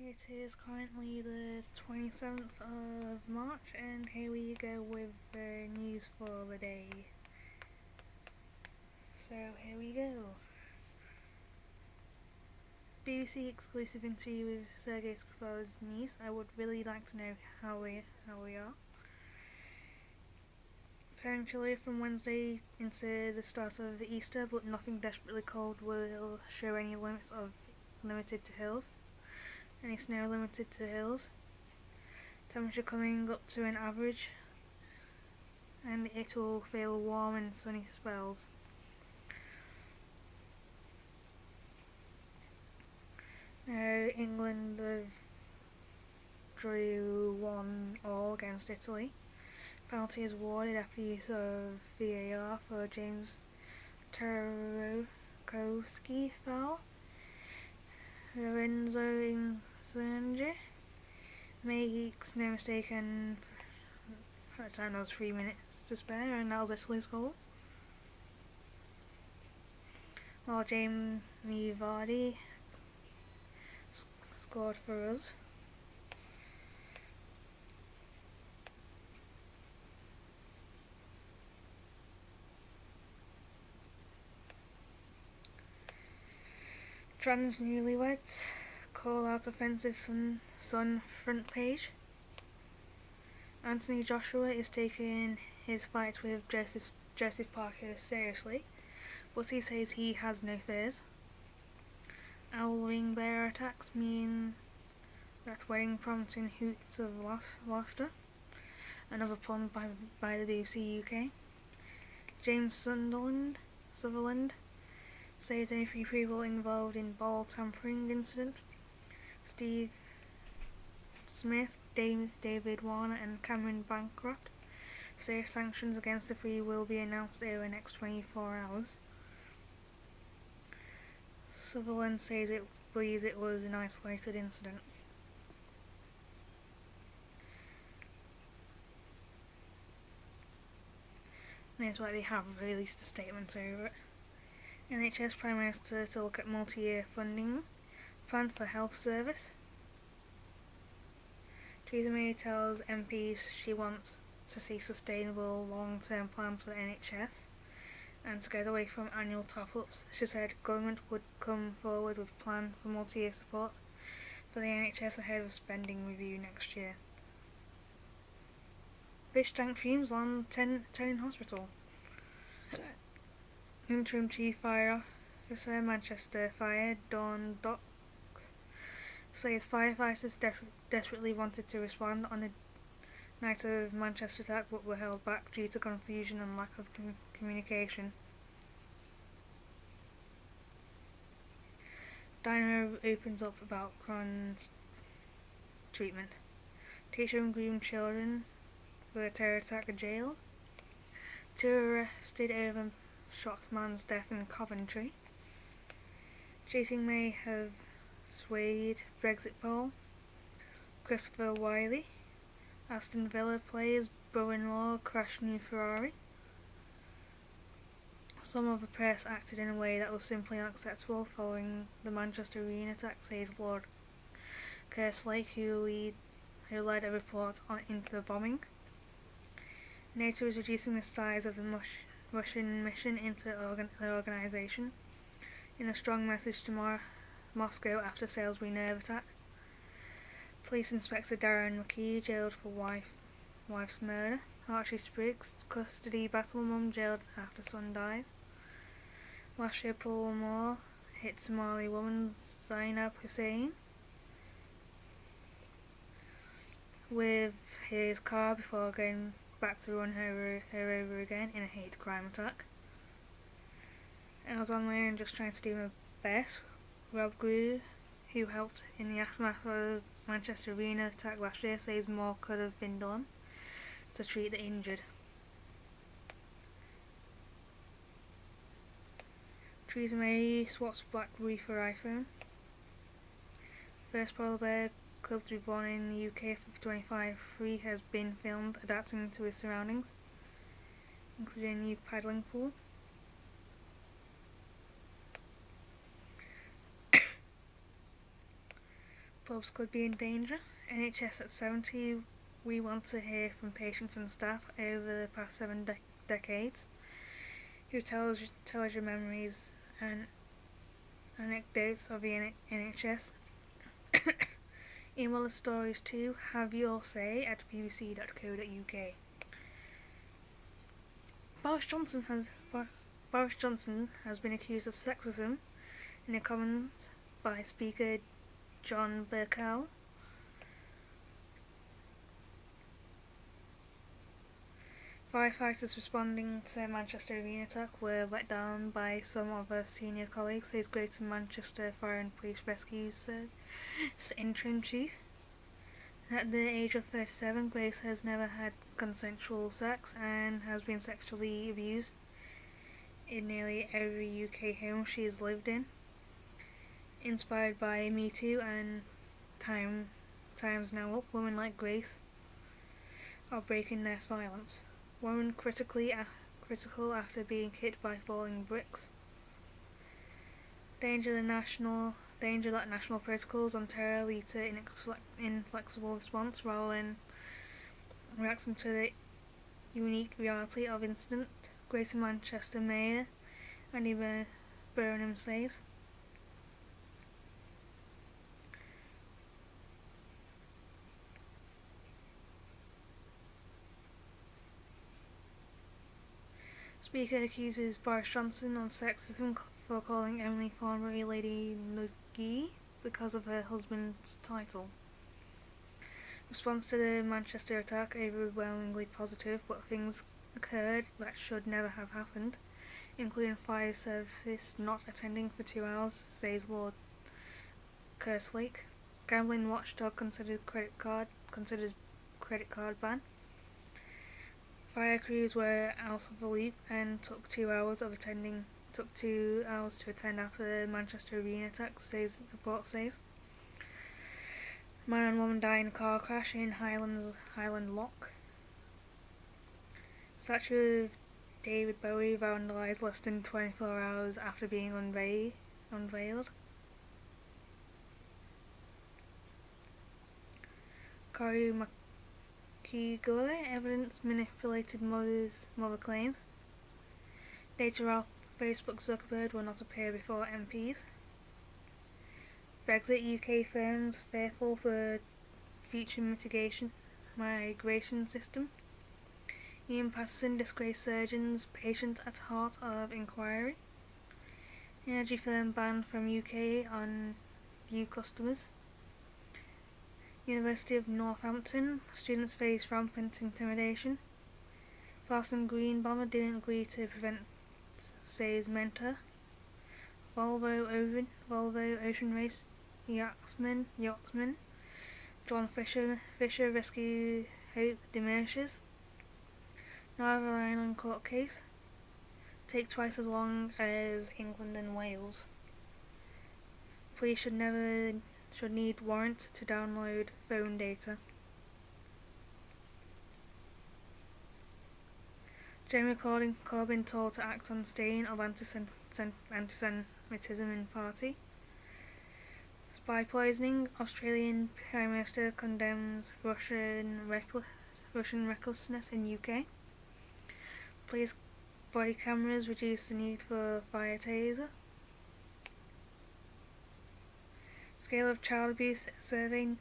It is currently the 27th of March, and here we go with the news for the day. So here we go. BBC exclusive interview with Sergei Skripal's niece. I would really like to know how they are. Tarantula from Wednesday into the start of Easter, but nothing desperately cold will show any limits of limited to hills. Any snow limited to hills. Temperature coming up to an average, and it will feel warm and sunny spells. England have drew 1-1 against Italy. Penalty is awarded after use of VAR for James Tarkowski foul. Lorenzo Insigne makes no mistake, and at the time there was 3 minutes to spare, and that was Italy's goal. While Jamie Vardy scored for us. Trans newlyweds call out offensive son front page. Anthony Joshua is taking his fight with Joseph Parker seriously, but he says he has no fears. Owl ring bear attacks mean that wedding prompting hoots of laughter. Another pun by the BBC UK. James Sutherland says only 3 people involved in ball tampering incident. Steve Smith, David Warner and Cameron Bancroft say sanctions against the 3 will be announced over the next 24 hours. Sutherland says it believes it was an isolated incident. And it's why they have released a statement over it. NHS Prime Minister to look at multi-year funding plan for health service. Theresa May tells MPs she wants to see sustainable long-term plans for the NHS and to get away from annual top-ups. She said government would come forward with a plan for multi-year support for the NHS ahead of spending review next year. Fish tank fumes on Tenning Hospital. Interim Chief Fire Officer Manchester Fire, Dawn Docks, says firefighters desperately wanted to respond on the night of Manchester attack but were held back due to confusion and lack of communication. Dynamo opens up about Crohn's treatment. Teacher and groomed children for a terror attack at jail. 2 arrested over shot man's death in Coventry. Chasing may have swayed Brexit poll. Christopher Wiley. Aston Villa player's brother-in-law crashed new Ferrari. Some of the press acted in a way that was simply unacceptable following the Manchester Arena attack, says Lord Kerslake, who led a report into the bombing. NATO is reducing the size of the Russian mission into the organisation in a strong message to Moscow after Salisbury nerve attack. Police Inspector Darren McKee jailed for wife's murder. Archie Spriggs custody battle, mum jailed after son dies. Last year Paul Moore hit Somali woman Zainab Hussein with his car before going back to run her over again in a hate crime attack. I was on my own just trying to do my best. Rob Grew, who helped in the aftermath of Manchester Arena attack last year, says more could have been done to treat the injured. Theresa May swaps black reefer iPhone. First polar bear club to be born in the UK for 25 has been filmed adapting to his surroundings, including a new paddling pool. Pubs could be in danger. NHS at 70, we want to hear from patients and staff over the past 7 decades who tell us your memories and anecdotes of the NHS. Email us stories to haveyourSay@bbc.co.uk. Boris Johnson has been accused of sexism in a comment by Speaker John Bercow. Firefighters responding to Manchester Arena attack were let down by some of her senior colleagues, says Greater Manchester Fire and Police Rescue interim chief. At the age of 37, Grace has never had consensual sex and has been sexually abused in nearly every UK home she has lived in. Inspired by Me Too and Times Now Up, women like Grace are breaking their silence. Women critical after being hit by falling bricks. Danger that national protocols on terror lead to inflexible response rather than reacting to the unique reality of incident, Greater Manchester Mayor Andy Burnham says. Speaker accuses Boris Johnson of sexism for calling Emily Thornberry Lady Nuggie because of her husband's title. Response to the Manchester attack overwhelmingly positive, but things occurred that should never have happened, including fire services not attending for 2 hours, says Lord Kerslake. Gambling watchdog considers credit card ban. Fire crews were out of the loop and took 2 hours to attend after the Manchester Arena attack, report says. Man and woman die in a car crash in Highland Lock. Statue of David Bowie vandalised less than 24 hours after being unveiled. Cory McGuire, evidence manipulated mother claims. Data off Facebook Zuckerberg will not appear before MPs. Brexit, UK firms fearful for future migration system. Ian Patterson, disgraced surgeons, patient at heart of inquiry. Energy firm banned from UK on EU customers. University of Northampton, students face rampant intimidation. Farson Green bomber didn't agree to prevent, says mentor. Volvo Ocean Race yachtsman John Fisher rescue hope diminishes. Northern Ireland court case take twice as long as England and Wales. Police should need warrant to download phone data. Jeremy Corbyn told to act on stain of anti-Semitism in party. Spy poisoning. Australian Prime Minister condemns Russian recklessness in UK. Police body cameras reduce the need for fire taser. Scale of child abuse survey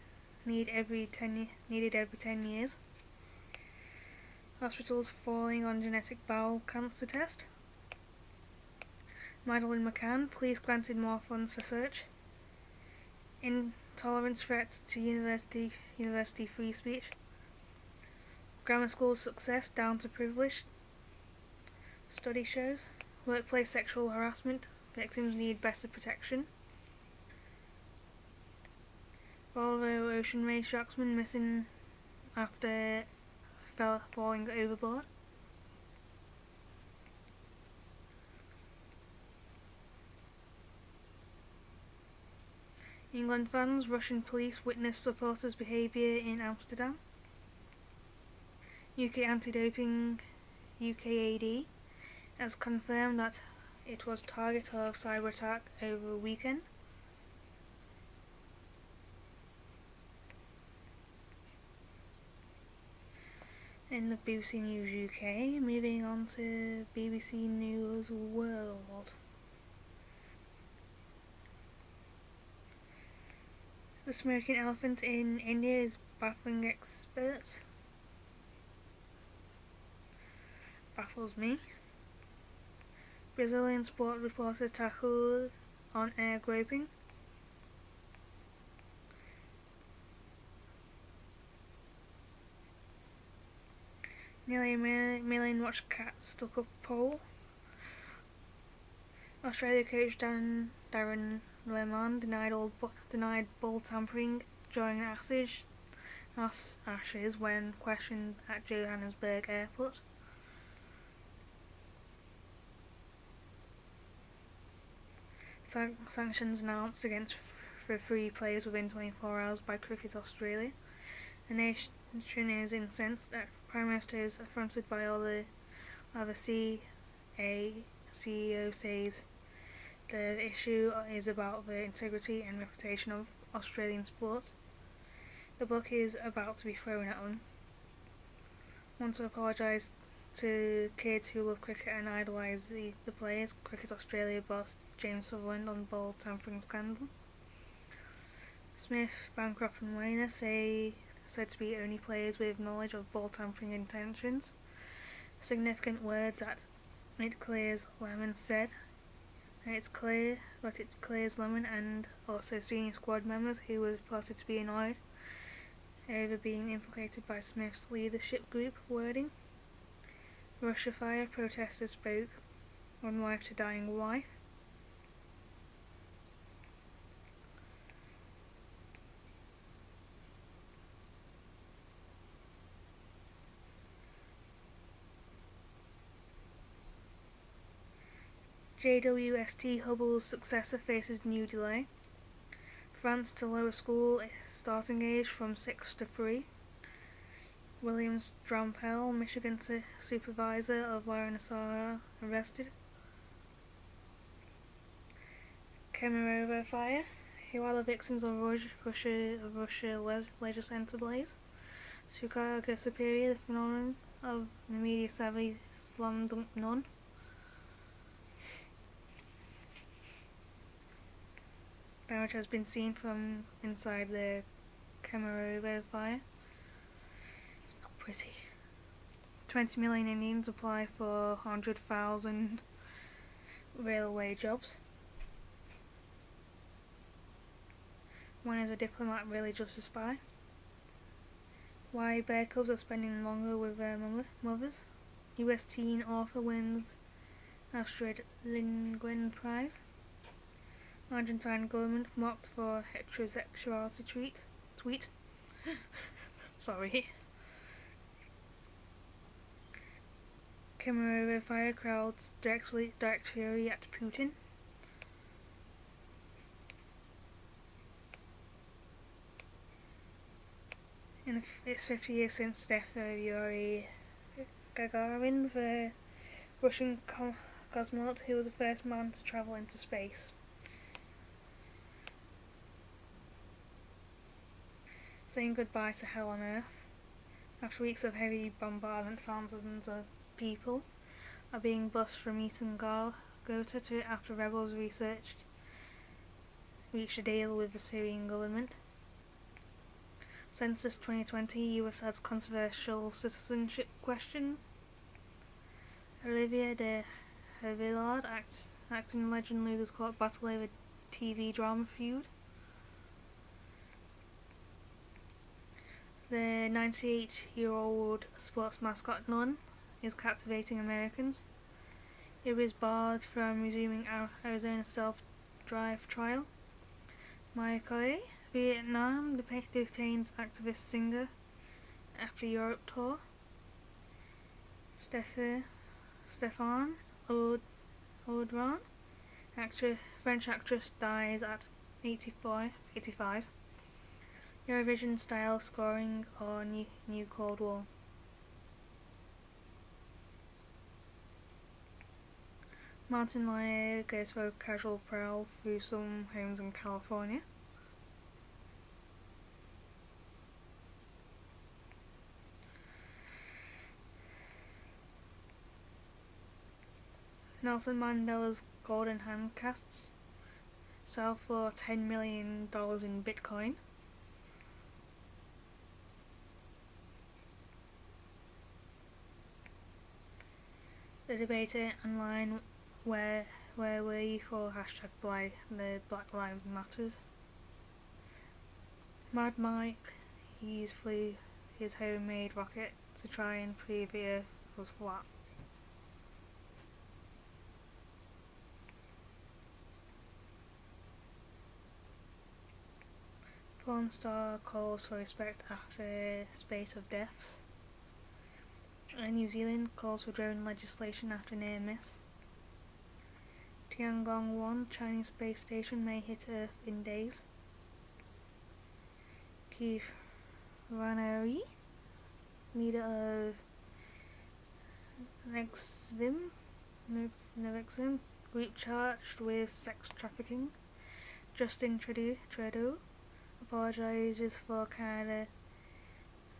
needed every 10 years. Hospitals falling on genetic bowel cancer test. Madeleine McCann, police granted more funds for search. Intolerance threat to university free speech. Grammar school success down to privilege. Study shows. Workplace sexual harassment. Victims need better protection. Volvo Ocean Race yachtsman missing after falling overboard. England fans, Russian police witness supporters' behaviour in Amsterdam. UK anti-doping UKAD has confirmed that it was target of cyber attack over the weekend. In the BBC News UK, moving on to BBC News World. The smoking elephant in India is baffling experts. Baffles me. Brazilian sport reporter tackled on air groping. Nearly a million watch cat stuck up pole. Australia coach Darren Lemon denied ball tampering during Ashes when questioned at Johannesburg Airport. Sanctions announced against for 3 players within 24 hours by Cricket Australia. The nation is incensed that Prime Minister is affronted by all the CEO says the issue is about the integrity and reputation of Australian sport. The book is about to be thrown at them. Want to apologise to kids who love cricket and idolise the players. Cricket Australia boss James Sutherland on ball tampering scandal. Smith, Bancroft and Weiner said to be only players with knowledge of ball tampering intentions. Significant words that it clears Lemon said. And it clears Lemon and also senior squad members who were reported to be annoyed over being implicated by Smith's leadership group wording. Russia Fire protesters spoke on wife to dying wife. JWST Hubble's successor faces new delay. France to lower school starting age from 6 to 3. Williams Drampel, Michigan supervisor of Larnaca, arrested. Kemerovo fire. Who are the victims of Russia leisure centre blaze? Chicago Superior, the phenomenon of the media savvy slam dunk nun. Damage has been seen from inside the Kemerovo fire. It's not pretty. 20 million Indians apply for 100,000 railway jobs. When is a diplomat really just a spy? Why bear cubs are spending longer with their mothers? US teen author wins Astrid Lindgren Prize. Argentine government mocked for heterosexuality tweet. Sorry. Kemerovo fire crowds direct fury at Putin. And it's 50 years since the death of Yuri Gagarin, the Russian cosmonaut who was the first man to travel into space. Saying goodbye to hell on Earth. After weeks of heavy bombardment, thousands of people are being bused from Eastern Ghouta to after rebels reached a deal with the Syrian government. Census 2020, US has controversial citizenship question. Olivia de Havilland, acting legend, loses court battle over TV drama feud. The 98-year-old sports mascot nun is captivating Americans. It was barred from resuming Arizona self-drive trial. Maya Coe, Vietnam detains activist singer after Europe tour. Stéphane Audran, French actress, dies at 85. Eurovision style scoring or new Cold War. Martin Lawyer goes for a casual prowl through some homes in California. Nelson Mandela's golden handcasts sell for $10 million in Bitcoin. The debate online, where were you for the Black Lives Matters? Mad Mike, flew his homemade rocket to try and prove the Earth was flat. Porn star calls for respect after spate of deaths. New Zealand calls for drone legislation after near miss. Tiangong-1 Chinese space station may hit Earth in days. Keith Raniere, leader of Nexium group charged with sex trafficking. Justin Trudeau apologises for Canada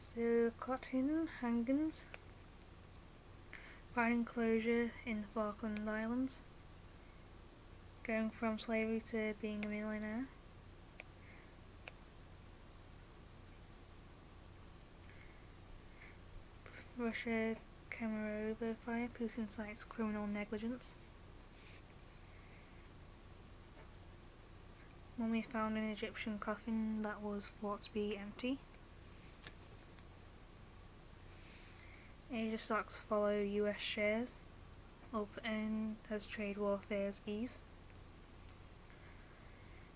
Silcotin hangings. Finding closure in the Falkland Islands. Going from slavery to being a millionaire. Russia Kemerovo fire. Putin cites criminal negligence. Mummy found an Egyptian coffin that was thought to be empty. Asia stocks follow US shares up and as trade warfares ease.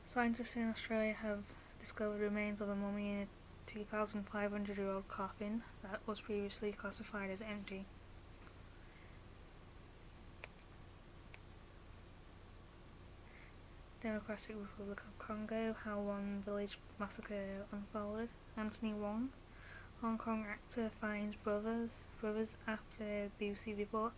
Scientists in Australia have discovered remains of a mummy in a 2,500-year-old coffin that was previously classified as empty. Democratic Republic of Congo, how one village massacre unfolded. Anthony Wong, Hong Kong actor finds brothers after BBC report.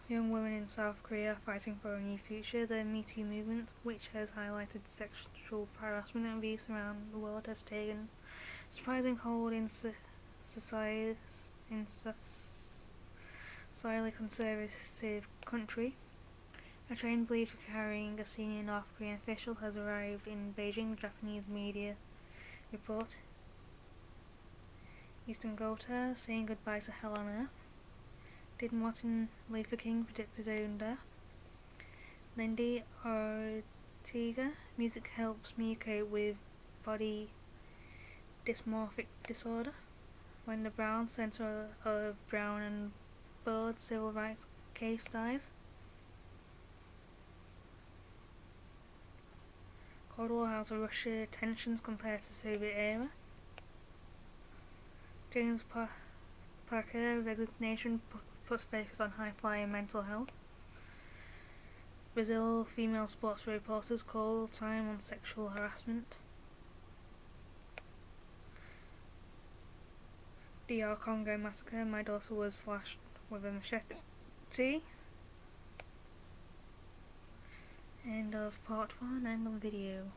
Young women in South Korea fighting for a new future. The Me Too movement, which has highlighted sexual harassment and abuse around the world, has taken surprising hold in societally conservative country. A train believed for carrying a senior North Korean official has arrived in Beijing, Japanese media report. Eastern Ghouta saying goodbye to hell on earth. Did Martin Luther King predict his own death? Lindy Ortega, music helps me cope with body dysmorphic disorder. Linda Brown, center of Brown and Bird civil rights case, dies. Cold War, how to Russia tensions compared to Soviet era. James Parker resignation puts focus on high-flyer mental health. Brazil female sports reporters call time on sexual harassment. DR Congo massacre, my daughter was slashed with a machete. End of part 1, end of video.